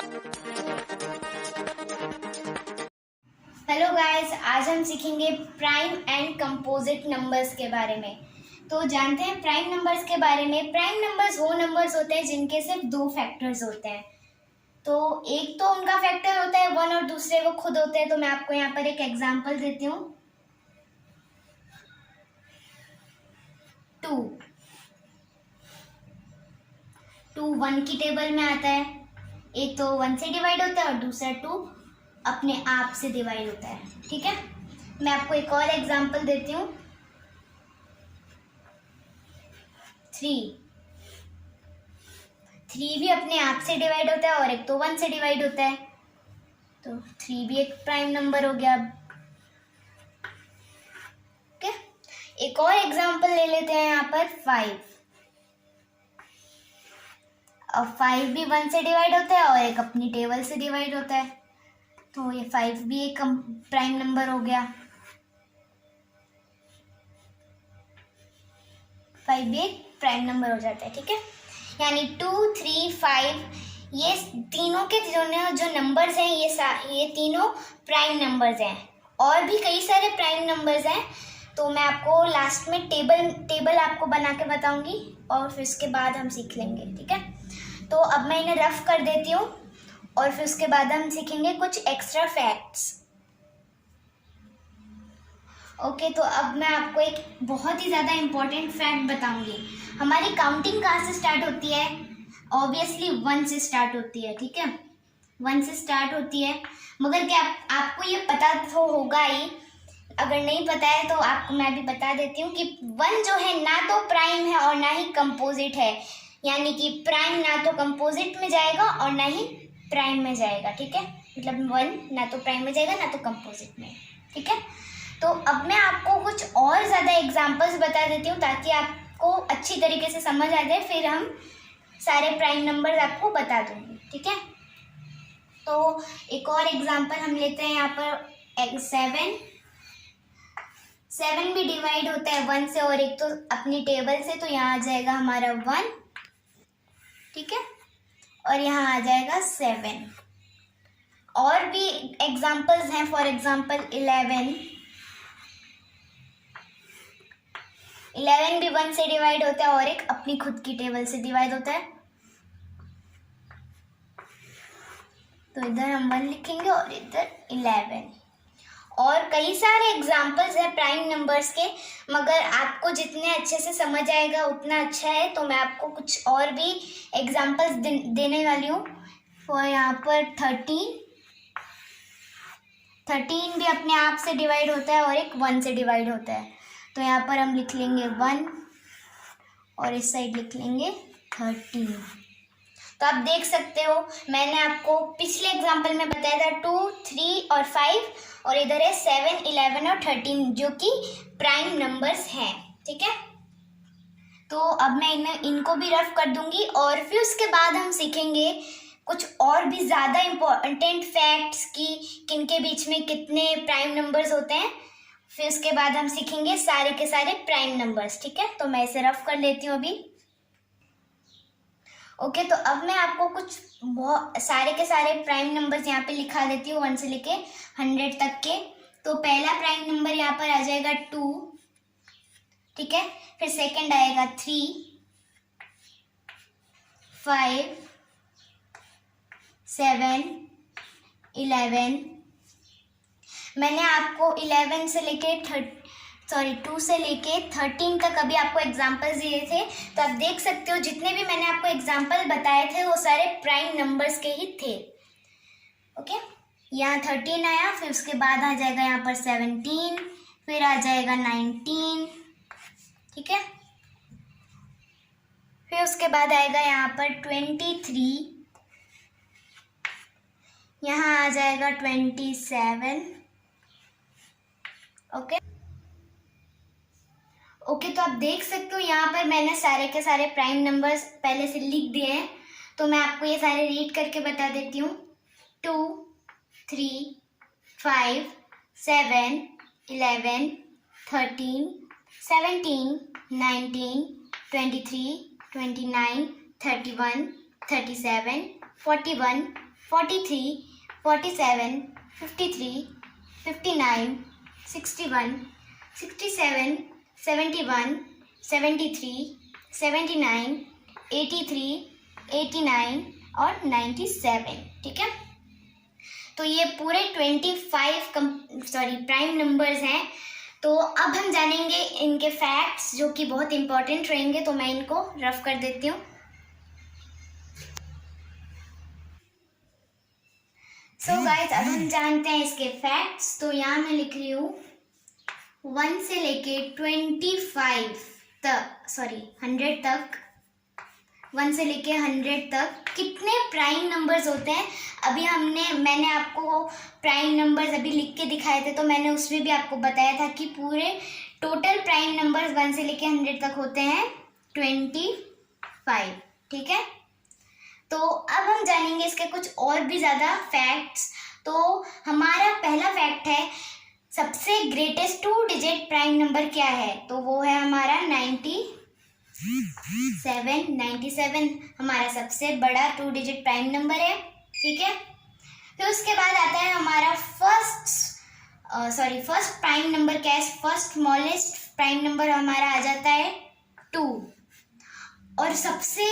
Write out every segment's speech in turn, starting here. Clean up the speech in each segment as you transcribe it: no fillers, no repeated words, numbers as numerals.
Hello guys, आज हम सीखेंगे प्राइम एंड कंपोजिट नंबर्स के बारे में। तो जानते हैं प्राइम नंबर्स के बारे में। प्राइम नंबर्स वो नंबर्स होते हैं जिनके सिर्फ दो फैक्टर्स होते हैं। तो एक तो उनका फैक्टर होता है 1 और दूसरे वो खुद होते हैं। तो मैं आपको यहाँ पर एक एग्जांपल देती हूँ। 2 1 की टेबल में आता है। एक तो 1 से डिवाइड होता है और दूसरा 2 अपने आप से डिवाइड होता है। ठीक है, मैं आपको एक और एग्जांपल देती हूँ। 3 भी अपने आप से डिवाइड होता है और एक तो 1 से डिवाइड होता है। तो 3 भी एक प्राइम नंबर हो गया। ओके, एक और एग्जांपल ले लेते हैं यहाँ पर 5। अब 5 भी 1 से डिवाइड होता है और एक अपनी टेबल से डिवाइड होता है। तो ये 5 भी एक प्राइम नंबर हो गया। 5 भी एक प्राइम नंबर हो जाता है। ठीक है, यानी 2 3 5 ये तीनों के जो नंबर्स हैं ये तीनों प्राइम नंबर्स हैं। और भी कई सारे प्राइम नंबर्स हैं, तो मैं आपको लास्ट में टेबल आपको बना के बताऊंगी और फिर उसके बाद हम सीख लेंगे। ठीक है, तो अब मैं इन्हें रफ कर देती हूँ और फिर उसके बाद हम सीखेंगे कुछ एक्स्ट्रा फैक्ट्स। ओके, तो अब मैं आपको एक बहुत ही ज़्यादा इम्पोर्टेंट फैक्ट बताऊंगी। हमारी काउंटिंग कहाँ से स्टार्ट होती है? ऑब्वियसली 1 से स्टार्ट होती है। ठीक है, 1 से स्टार्ट होती है, मगर क्या आपको ये पता तो होगा ही। अगर नहीं पता है तो आपको मैं भी बता देती हूँ कि 1 जो है ना तो प्राइम है और ना ही कंपोजिट है। यानी कि प्राइम ना तो कंपोजिट में जाएगा और ना ही प्राइम में जाएगा। ठीक है, मतलब 1 ना तो प्राइम में जाएगा ना तो कंपोजिट में। ठीक है, तो अब मैं आपको कुछ और ज़्यादा एग्जांपल्स बता देती हूँ ताकि आपको अच्छी तरीके से समझ आ जाए। फिर हम सारे प्राइम नंबर्स आपको बता दूँगी। ठीक है, तो एक और एग्जांपल हम लेते हैं यहाँ पर 7 भी डिवाइड होता है 1 से और एक तो अपनी टेबल से। तो यहाँ आ जाएगा हमारा 1। ठीक है, और यहाँ आ जाएगा 7। और भी एग्जांपल्स हैं, फॉर एग्जांपल 11 भी 1 से डिवाइड होता है और एक अपनी खुद की टेबल से डिवाइड होता है। तो इधर हम 1 लिखेंगे और इधर 11। और कई सारे एग्जांपल्स हैं प्राइम नंबर्स के, मगर आपको जितने अच्छे से समझ आएगा उतना अच्छा है। तो मैं आपको कुछ और भी एग्जांपल्स देने वाली हूँ। और यहाँ पर 13 भी अपने आप से डिवाइड होता है और एक 1 से डिवाइड होता है। तो यहाँ पर हम लिख लेंगे 1 और इस साइड लिख लेंगे 13। तो आप देख सकते हो, मैंने आपको पिछले एग्जाम्पल में बताया था 2 3 और 5, और इधर है 7 11 और 13 जो कि प्राइम नंबर्स हैं। ठीक है, तो अब मैं इनको भी रफ कर दूंगी और फिर उसके बाद हम सीखेंगे कुछ और भी ज़्यादा इम्पोर्टेंट फैक्ट्स कि किनके बीच में कितने प्राइम नंबर्स होते हैं। फिर उसके बाद हम सीखेंगे सारे के सारे प्राइम नंबर्स। ठीक है, तो मैं इसे रफ कर लेती हूँ अभी। ओके, तो अब मैं आपको कुछ बहुत सारे के सारे प्राइम नंबर्स यहाँ पे लिखा देती हूँ 1 से लेके 100 तक के। तो पहला प्राइम नंबर यहाँ पर आ जाएगा 2। ठीक है, फिर सेकंड आएगा 3 5 7 11। मैंने आपको 11 से लेके 2 से लेके 13 तक अभी आपको एग्जाम्पल्स दिए थे। तो आप देख सकते हो जितने भी मैंने आपको एग्जाम्पल बताए थे वो सारे प्राइम नंबर्स के ही थे। ओके, यहाँ 13 आया, फिर उसके बाद आ जाएगा यहाँ पर 17, फिर आ जाएगा 19। ठीक है, फिर उसके बाद आएगा यहाँ पर 23, यहाँ आ जाएगा 27। ओके, तो आप देख सकते हो यहाँ पर मैंने सारे के सारे प्राइम नंबर्स पहले से लिख दिए हैं। तो मैं आपको ये सारे रीड करके बता देती हूँ। 2 3 5 7 11 13 17 19 23 29 31 37 41 43, 47, 53, 59, 61, 67, 71, 73, 79, 83, 89 और 97। ठीक है, तो ये पूरे 25 प्राइम नंबर्स हैं। तो अब हम जानेंगे इनके फैक्ट्स जो कि बहुत इंपॉर्टेंट रहेंगे, तो मैं इनको रफ कर देती हूँ। सो गाइस, अब हम जानते हैं इसके फैक्ट्स। तो यहाँ मैं लिख रही हूँ 1 से लेके 25 तक, 100 तक, 1 से लेके 100 तक कितने प्राइम नंबर्स होते हैं। अभी मैंने आपको प्राइम नंबर्स अभी लिख के दिखाए थे, तो मैंने उसमें भी आपको बताया था कि पूरे टोटल प्राइम नंबर्स 1 से लेके 100 तक होते हैं 25। ठीक है, तो अब हम जानेंगे इसके कुछ और भी ज़्यादा फैक्ट्स। तो हमारा पहला फैक्ट है, सबसे ग्रेटेस्ट 2 डिजिट प्राइम नंबर क्या है। तो वो है हमारा 97 हमारा सबसे बड़ा 2 डिजिट प्राइम नंबर है। ठीक है, फिर उसके बाद आता है हमारा फर्स्ट प्राइम नंबर क्या है। फर्स्ट स्मॉलेस्ट प्राइम नंबर हमारा आ जाता है 2। और सबसे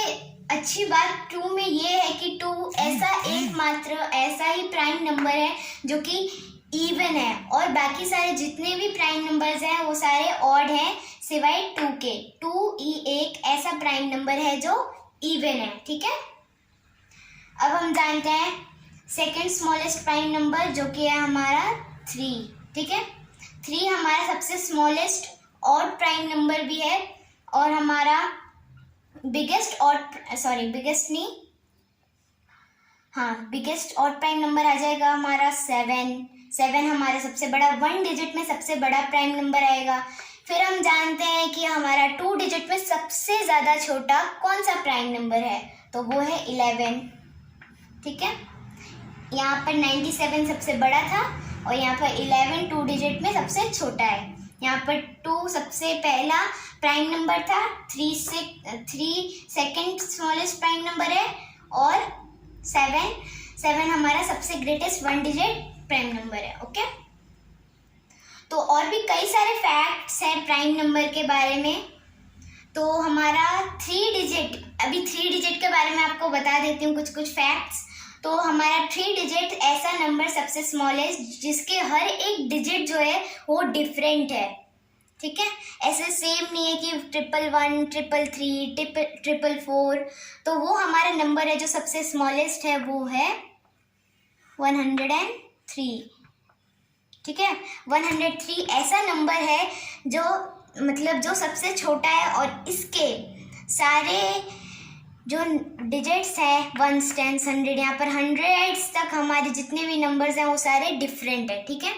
अच्छी बात 2 में ये है कि 2 एकमात्र ऐसा ही प्राइम नंबर है जो कि इवन है, और बाकी सारे जितने भी प्राइम नंबर्स हैं वो सारे ऑड हैं सिवाय 2 के। 2 एक ऐसा प्राइम नंबर है जो इवन है। ठीक है, अब हम जानते हैं सेकंड स्मॉलेस्ट प्राइम नंबर जो कि है हमारा 3। ठीक है, 3 हमारा सबसे स्मॉलेस्ट ऑड प्राइम नंबर भी है, और हमारा बिगेस्ट ऑड प्राइम नंबर आ जाएगा हमारा 7 हमारा सबसे बड़ा 1 डिजिट में सबसे बड़ा प्राइम नंबर आएगा। फिर हम जानते हैं कि हमारा 2 डिजिट में सबसे ज़्यादा छोटा कौन सा प्राइम नंबर है। तो वो है 11। ठीक है, यहाँ पर 97 सबसे बड़ा था और यहाँ पर 11 2 डिजिट में सबसे छोटा है। यहाँ पर 2 सबसे पहला प्राइम नंबर था, 3 सेकंड स्मॉलेस्ट प्राइम नंबर है, और 7 हमारा सबसे ग्रेटेस्ट 1 डिजिट प्राइम नंबर है। ओके, तो और भी कई सारे फैक्ट्स हैं प्राइम नंबर के बारे में। तो हमारा 3 डिजिट के बारे में आपको बता देती हूँ कुछ फैक्ट्स। तो हमारा 3 डिजिट ऐसा नंबर सबसे स्मॉलेस्ट जिसके हर एक डिजिट जो है वो डिफरेंट है। ठीक है, ऐसे सेम नहीं है कि 111, 333, 444। तो वो हमारा नंबर है जो सबसे स्मॉलेस्ट है, वो है 103। ठीक है, 103 ऐसा नंबर है जो सबसे छोटा है, और इसके सारे जो डिजिट्स हैं 1s, 10s, 100, यहाँ पर 100 तक हमारे जितने भी नंबर्स हैं वो सारे डिफरेंट है। ठीक है,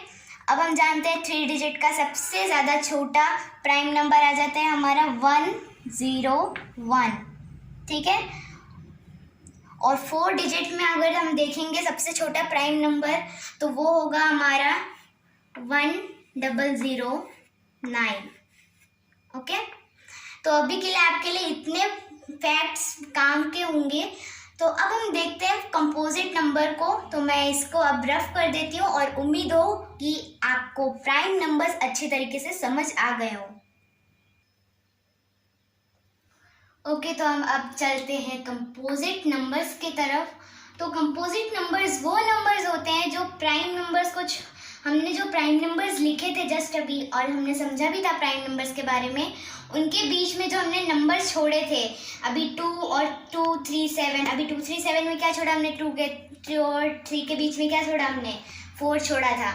अब हम जानते हैं 3 डिजिट का सबसे ज़्यादा छोटा प्राइम नंबर आ जाता है हमारा 101। ठीक है, और 4 डिजिट में अगर हम देखेंगे सबसे छोटा प्राइम नंबर तो वो होगा हमारा 1009। ओके, तो अभी के लिए आपके लिए इतने फैक्ट्स काम के होंगे। तो अब हम देखते हैं कंपोजिट नंबर को। तो मैं इसको अब रफ कर देती हूँ, और उम्मीद हो कि आपको प्राइम नंबर्स अच्छी तरीके से समझ आ गए हो। ओके, तो हम अब चलते हैं कंपोजिट नंबर्स की तरफ। तो कंपोजिट नंबर्स वो नंबर्स होते हैं जो प्राइम नंबर्स हमने जो प्राइम नंबर्स लिखे थे जस्ट अभी, और हमने समझा भी था प्राइम नंबर्स के बारे में, उनके बीच में जो हमने नंबर्स छोड़े थे अभी 2 और 237, अभी 237 में क्या छोड़ा हमने, 2 और 3 के बीच में क्या छोड़ा हमने, 4 छोड़ा था।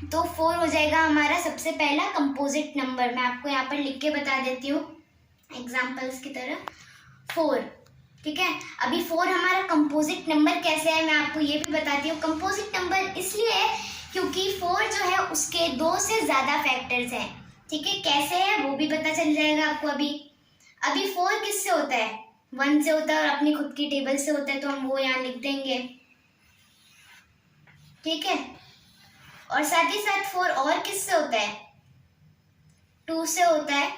तो 4 हो जाएगा हमारा सबसे पहला कंपोजिट नंबर। मैं आपको यहाँ पर लिख के बता देती हूँ एग्जाम्पल्स की तरह 4। ठीक है, अभी 4 हमारा कंपोजिट नंबर कैसे है मैं आपको ये भी बताती हूँ। कंपोजिट नंबर इसलिए है क्योंकि 4 जो है उसके 2 से ज़्यादा फैक्टर्स हैं। ठीक है, कैसे है वो भी पता चल जाएगा आपको। अभी 4 किससे होता है, 1 से होता है, और अपनी खुद की टेबल से होता है, तो हम वो यहाँ लिख देंगे। ठीक है, और साथ ही साथ 4 और किससे होता है, 2 से होता है,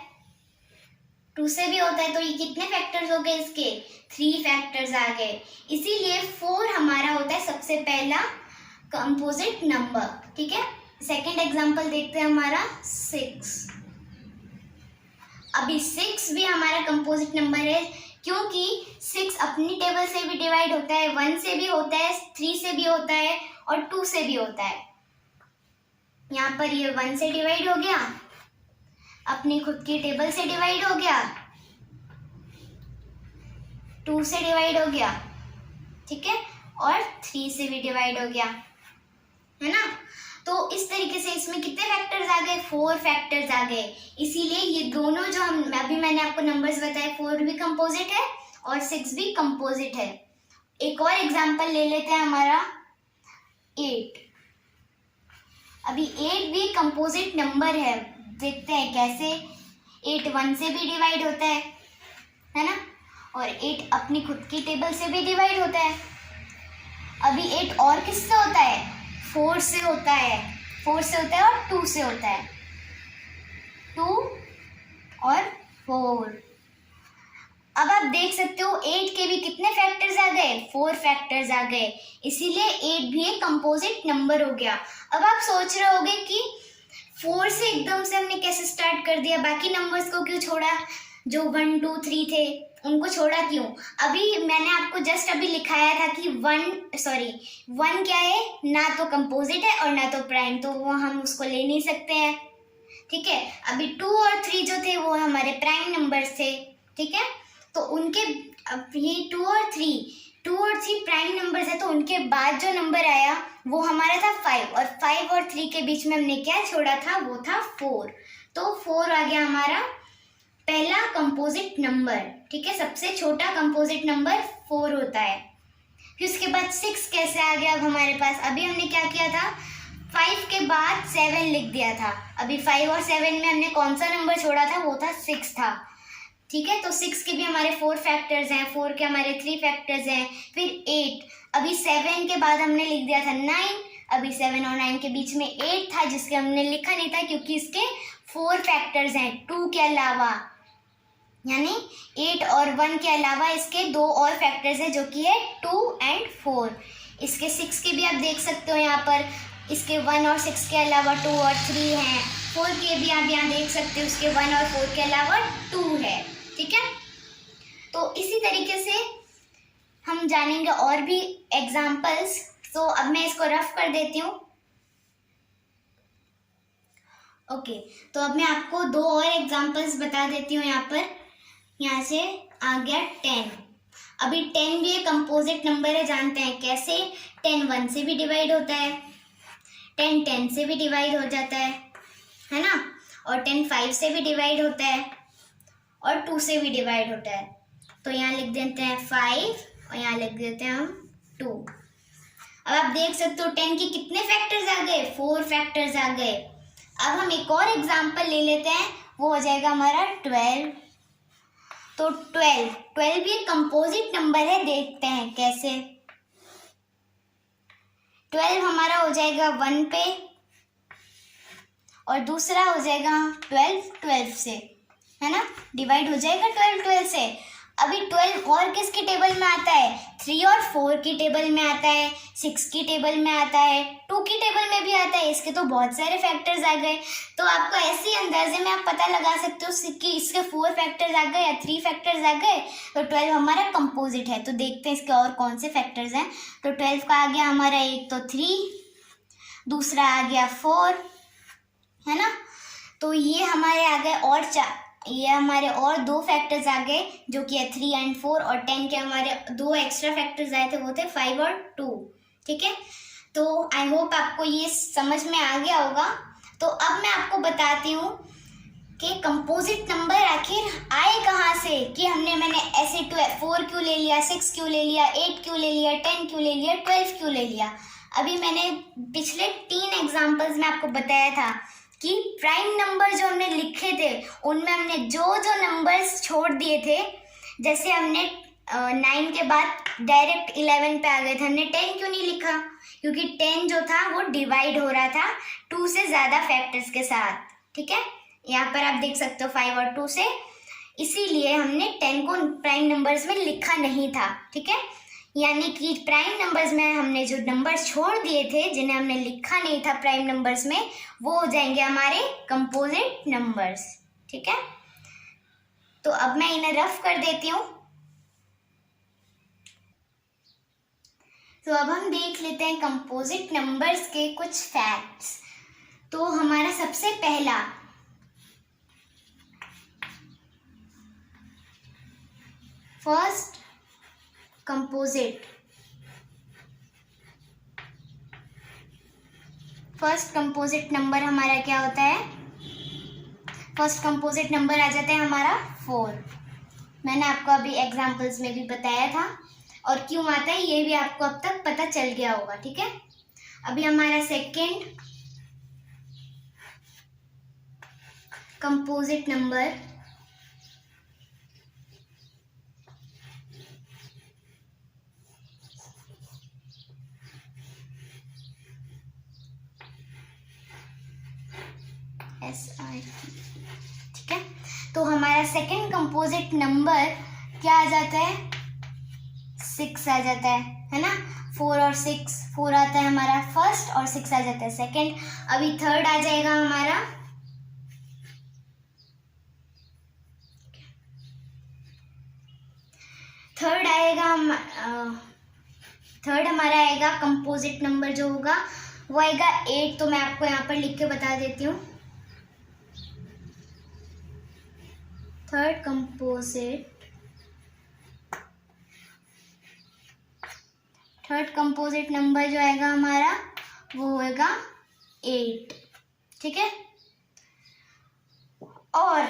2 से भी होता है, तो ये कितने फैक्टर्स हो गए इसके? 3 फैक्टर्स आ गए। इसीलिए 4 हमारा होता है सबसे पहला कंपोजिट नंबर। ठीक है, सेकंड एग्जांपल देखते हैं हमारा 6। अभी 6 भी हमारा कंपोजिट नंबर है, क्योंकि 6 अपनी टेबल से भी डिवाइड होता है, 1 से भी होता है, 3 से भी होता है और 2 से भी होता है। यहाँ पर ये 1 से डिवाइड हो गया, अपनी खुद की टेबल से डिवाइड हो गया, 2 से डिवाइड हो गया, ठीक है, और 3 से भी डिवाइड हो गया, है ना। तो इस तरीके से इसमें कितने फैक्टर्स आ गए? 4 फैक्टर्स आ गए। इसीलिए ये दोनों जो अभी मैंने आपको नंबर्स बताए, 4 भी कंपोजिट है और 6 भी कंपोजिट है। एक और एग्जांपल ले लेते हैं हमारा 8। अभी 8 भी कंपोजिट नंबर है, देखते हैं कैसे। 8 1 से भी डिवाइड होता है ना, और 8 अपनी खुद की टेबल से भी डिवाइड होता है। अभी 8 और किससे होता है? 4 से होता है, 4 से होता है और 2 से होता है, 2 और 4। अब आप देख सकते हो 8 के भी कितने फैक्टर्स आ गए? 4 फैक्टर्स आ गए। इसीलिए 8 भी एक कंपोजिट नंबर हो गया। अब आप सोच रहे होगे कि 4 से एकदम से हमने कैसे स्टार्ट कर दिया, बाकी नंबर्स को क्यों छोड़ा? जो 1 2 3 थे उनको छोड़ा क्यों? अभी मैंने आपको जस्ट अभी लिखाया था कि 1 क्या है? ना तो कंपोजिट है और ना तो प्राइम, तो वो हम उसको ले नहीं सकते हैं। ठीक है, अभी 2 और 3 जो थे वो हमारे प्राइम नंबर्स थे। ठीक है, तो उनके अब ये 2 और 3 प्राइम नंबर्स है, तो उनके बाद जो नंबर आया वो हमारा था 5, और 5 और 3 के बीच में हमने क्या छोड़ा था? वो था 4। तो 4 आ गया हमारा पहला कंपोजिट नंबर। ठीक है, सबसे छोटा कंपोजिट नंबर 4 होता है। फिर उसके बाद 6 कैसे आ गया अब हमारे पास? अभी हमने क्या किया था? 5 के बाद 7 लिख दिया था। अभी 5 और 7 में हमने कौन सा नंबर छोड़ा था? वो था 6 था। ठीक है, तो 6 के भी हमारे 4 फैक्टर्स हैं, 4 के हमारे 3 फैक्टर्स हैं। फिर 8, अभी 7 के बाद हमने लिख दिया था 9। अभी 7 और 9 के बीच में 8 था, जिसके हमने लिखा नहीं था क्योंकि इसके 4 फैक्टर्स हैं 2 के अलावा, यानी 8 और 1 के अलावा इसके 2 और फैक्टर्स हैं, जो कि है 2 और 4। इसके 6 के भी आप देख सकते हो यहाँ पर, इसके 1 और 6 के अलावा 2 और 3 हैं। 4 के भी आप यहाँ देख सकते हो, उसके 1 और 4 के अलावा 2 है। ठीक है, तो इसी तरीके से हम जानेंगे और भी एग्जाम्पल्स। तो अब मैं इसको रफ कर देती हूँ। ओके, तो अब मैं आपको 2 और एग्जाम्पल्स बता देती हूँ। यहाँ से आ गया 10। अभी 10 भी एक कंपोजिट नंबर है, जानते हैं कैसे? 10 1 से भी डिवाइड होता है, 10 10 से भी डिवाइड हो जाता है ना, और 10 5 से भी डिवाइड होता है, और 2 से भी डिवाइड होता है। तो यहाँ लिख देते हैं 5 और यहाँ लिख देते हैं हम 2। अब आप देख सकते हो 10 के कितने फैक्टर्स आ गए? 4 फैक्टर्स आ गए। अब हम एक और एग्जाम्पल ले लेते हैं, वो हो जाएगा हमारा 12। तो 12 भी एक कंपोजिट नंबर है, देखते हैं कैसे। 12 हमारा हो जाएगा 1 पे, और दूसरा हो जाएगा 12 से, है ना, डिवाइड हो जाएगा 12 से। अभी 12 और किसकी टेबल में आता है? 3 और 4 की टेबल में आता है, 6 की टेबल में आता है, 2 की टेबल में भी आता है। इसके तो बहुत सारे फैक्टर्स आ गए। तो आपको ऐसे ही अंदाजे में आप पता लगा सकते हो कि इसके 4 फैक्टर्स आ गए या 3 फैक्टर्स आ गए, तो 12 हमारा कंपोजिट है। तो देखते हैं इसके और कौन से फैक्टर्स हैं। तो 12 का आ गया हमारा एक तो 3, दूसरा आ गया 4, है ना। तो ये हमारे आ गए, और ये हमारे और 2 फैक्टर्स आ गए, जो कि है 3 और 4, और 10 के हमारे 2 एक्स्ट्रा फैक्टर्स आए थे, वो थे 5 और 2। ठीक है, तो आई होप आपको ये समझ में आ गया होगा। तो अब मैं आपको बताती हूँ कि कंपोजिट नंबर आखिर आए कहाँ से, कि मैंने ऐसे 4 क्यों ले लिया, 6 क्यों ले लिया, 8 क्यों ले लिया, 10 क्यों ले लिया, 12 क्यों ले लिया। अभी मैंने पिछले 3 एग्जाम्पल्स में आपको बताया था कि प्राइम नंबर जो हमने लिखे थे उनमें हमने जो नंबर्स छोड़ दिए थे, जैसे हमने 9 के बाद डायरेक्ट 11 पे आ गए थे, हमने 10 क्यों नहीं लिखा? क्योंकि 10 जो था वो डिवाइड हो रहा था 2 से ज़्यादा फैक्टर्स के साथ। ठीक है, यहाँ पर आप देख सकते हो 5 और 2 से इसीलिए हमने 10 को प्राइम नंबर्स में लिखा नहीं था, ठीक है। यानी कि प्राइम नंबर्स में हमने जो नंबर छोड़ दिए थे, जिन्हें हमने लिखा नहीं था प्राइम नंबर्स में, वो हो जाएंगे हमारे कंपोजिट नंबर्स, ठीक है। तो अब मैं इन्हें रफ कर देती हूँ। तो अब हम देख लेते हैं कंपोजिट नंबर्स के कुछ फैक्ट्स। तो हमारा सबसे पहला फर्स्ट कंपोजिट नंबर हमारा क्या होता है? फर्स्ट कंपोजिट नंबर आ जाता है हमारा 4। मैंने आपको अभी एग्जांपल्स में भी बताया था, और क्यों आता है ये भी आपको अब तक पता चल गया होगा, ठीक है। अभी हमारा सेकंड कंपोजिट नंबर ठीक है। तो हमारा सेकंड कंपोजिट नंबर क्या आ जाता है? 6 आ जाता है ना। 4 और 6, 4 आता है हमारा फर्स्ट और 6 आ जाता है सेकंड। अभी थर्ड आ जाएगा हमारा थर्ड हमारा आएगा कंपोजिट नंबर जो होगा वो आएगा 8। तो मैं आपको यहाँ पर लिख के बता देती हूँ। थर्ड कंपोजिट नंबर जो आएगा हमारा वो होएगा 8, ठीक है। और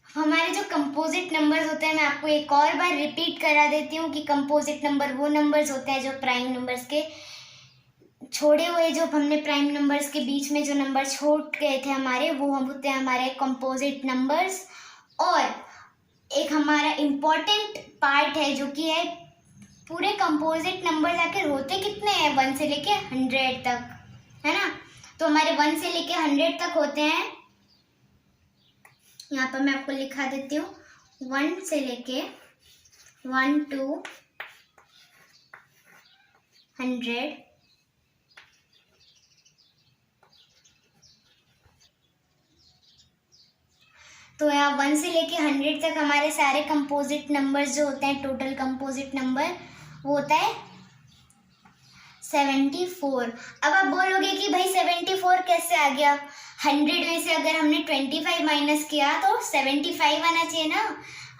हमारे जो कंपोजिट नंबर्स होते हैं, मैं आपको एक और बार रिपीट करा देती हूँ कि कंपोजिट नंबर वो नंबर्स होते हैं जो प्राइम नंबर्स के छोड़े हुए, जो हमने प्राइम नंबर्स के बीच में जो नंबर छूट गए थे हमारे, वो हम होते हैं हमारे कंपोजिट नंबर्स। और एक हमारा इम्पोर्टेंट पार्ट है जो कि है पूरे कंपोजिट नंबर आखिर होते कितने हैं? 1 से लेके 100 तक, है ना। तो हमारे 1 से लेके 100 तक होते हैं। यहाँ पर मैं आपको लिखा देती हूँ। 1 से लेके 1 to 100 तो यहाँ 1 से लेके 100 तक हमारे सारे कंपोजिट नंबर्स जो होते हैं, टोटल कंपोजिट नंबर वो होता है 74। अब आप बोलोगे कि भाई 74 कैसे आ गया? 100 में से अगर हमने 25 माइनस किया तो 75 आना चाहिए ना।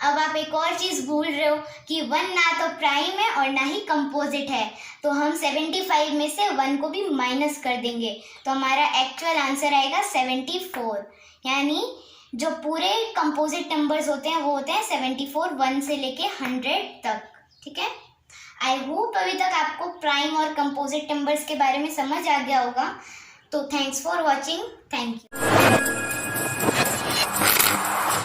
अब आप एक और चीज़ भूल रहे हो कि 1 ना तो प्राइम है और ना ही कंपोजिट है, तो हम 75 में से 1 को भी माइनस कर देंगे, तो हमारा एक्चुअल आंसर आएगा 74। यानी जो पूरे कंपोजिट नंबर्स होते हैं वो होते हैं 74, 1 से लेके 100 तक, ठीक है। आई होप अभी तक आपको प्राइम और कंपोजिट नंबर्स के बारे में समझ आ गया होगा। तो thanks for watching, thank you.